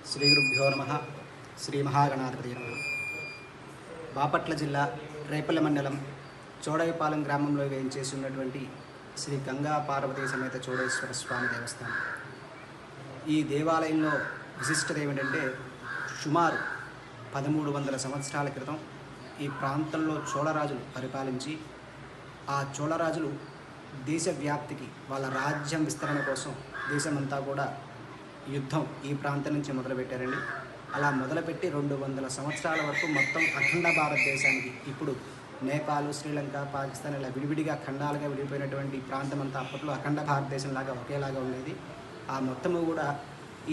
శ్రీ గురుభ్యో నమః. శ్రీ మహాగణాధిపతి నమః. బాపట్ల జిల్లా రేపల్లె మండలం చోడైపాలెం గ్రామంలో వేయించేసి ఉన్నటువంటి శ్రీ గంగా పార్వతీ సమేత చోడేశ్వర స్వామి దేవస్థానం. ఈ దేవాలయంలో విశిష్టత ఏమిటంటే సుమారు 1300 సంవత్సరాల క్రితం ఈ ప్రాంతంలో చోళరాజులు పరిపాలించి ఆ చోళరాజులు దేశవ్యాప్తికి వాళ్ళ రాజ్యం విస్తరణ కోసం దేశమంతా కూడా యుద్ధం ఈ ప్రాంతం నుంచి మొదలుపెట్టారండి. అలా మొదలుపెట్టి 200 సంవత్సరాల వరకు మొత్తం అఖండ భారతదేశానికి, ఇప్పుడు నేపాల్, శ్రీలంక, పాకిస్తాన్ ఇలా విడివిడిగా ఖండాలుగా విడిపోయినటువంటి ప్రాంతం అంతా అప్పట్లో అఖండ భారతదేశంలాగా ఒకేలాగా ఉండేది. ఆ మొత్తము కూడా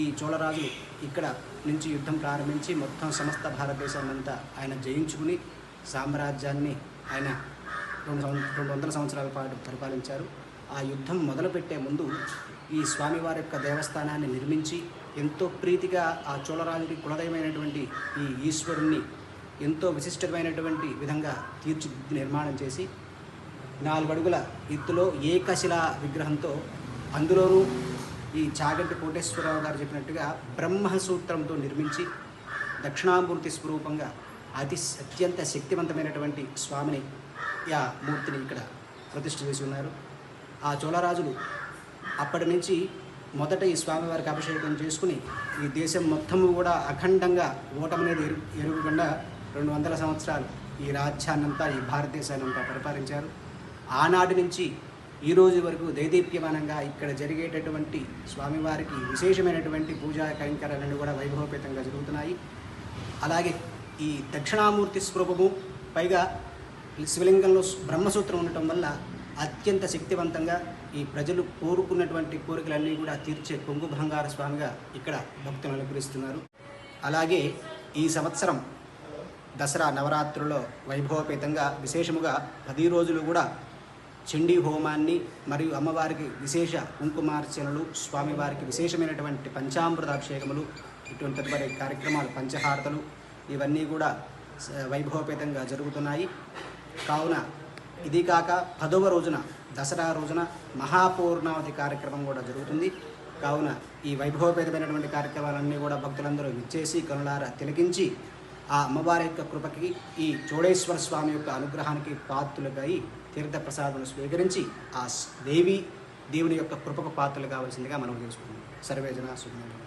ఈ చోళరాజులు ఇక్కడ నుంచి యుద్ధం ప్రారంభించి మొత్తం సమస్త భారతదేశాన్ని అంతా ఆయన జయించుకుని సామ్రాజ్యాన్ని ఆయన 200 సంవత్సరాల పాటు పరిపాలించారు. ఆ యుద్ధం మొదలుపెట్టే ముందు ఈ స్వామివారి యొక్క దేవస్థానాన్ని నిర్మించి ఎంతో ప్రీతిగా ఆ చోళరాజుకి కులదైమైనటువంటి ఈ ఈశ్వరుణ్ణి ఎంతో విశిష్టమైనటువంటి విధంగా తీర్చిదిద్ది నిర్మాణం చేసి 4 అడుగుల ఎత్తులో ఏకశిలా విగ్రహంతో, అందులోనూ ఈ చాగంటి కోటేశ్వరరావు గారు చెప్పినట్టుగా బ్రహ్మసూత్రంతో నిర్మించి దక్షిణామూర్తి స్వరూపంగా అత్యంత శక్తివంతమైనటువంటి స్వామిని మూర్తిని ఇక్కడ ప్రతిష్ఠ చేసి ఉన్నారు. ఆ చోళరాజులు అప్పటి నుంచి మొదట ఈ స్వామివారికి అభిషేకం చేసుకుని ఈ దేశం మొత్తము కూడా అఖండంగా ఓటమనేది ఎరుగకుండా 200 సంవత్సరాలు ఈ రాజ్యాన్నంతా, ఈ భారతదేశాన్నంతా పరిపాలించారు. ఆనాటి నుంచి ఈ రోజు వరకు దైదీప్యమానంగా ఇక్కడ జరిగేటటువంటి స్వామివారికి విశేషమైనటువంటి పూజా కైంకర్యాలన్నీ కూడా వైభవపేతంగా జరుగుతున్నాయి. అలాగే ఈ దక్షిణామూర్తి స్వరూపము, పైగా శివలింగంలో బ్రహ్మసూత్రం ఉండటం వల్ల అత్యంత శక్తివంతంగా ఈ ప్రజలు కోరుకున్నటువంటి కోరికలన్నీ కూడా తీర్చే కొంగు బంగారు స్వామిగా ఇక్కడ భక్తులను అనుగ్రహిస్తున్నారు. అలాగే ఈ సంవత్సరం దసరా నవరాత్రుల్లో వైభవపేతంగా విశేషముగా 10 రోజులు కూడా చండీ హోమాన్ని మరియు అమ్మవారికి విశేష కుంకుమార్చనలు, స్వామివారికి విశేషమైనటువంటి పంచామృతాభిషేకములు, ఇటువంటి తదుపరి కార్యక్రమాలు, పంచహారతలు ఇవన్నీ కూడా వైభవపేతంగా జరుగుతున్నాయి. కావున ఇది కాక 10వ రోజున దసరా రోజున మహాపూర్ణావతి కార్యక్రమం కూడా జరుగుతుంది. కావున ఈ వైభవపేతమైనటువంటి కార్యక్రమాలన్నీ కూడా భక్తులందరూ విచ్చేసి కనులారా తిలకించి ఆ అమ్మవారి యొక్క కృపకి, ఈ చోడేశ్వర స్వామి యొక్క అనుగ్రహానికి పాత్రులుగా తీర్థ ప్రసాదములు స్వీకరించి ఆ దేవుని యొక్క కృపకు పాత్రలు కావాల్సిందిగా మనం చేసుకుంటున్నాం. సర్వేజన సుఖంగా.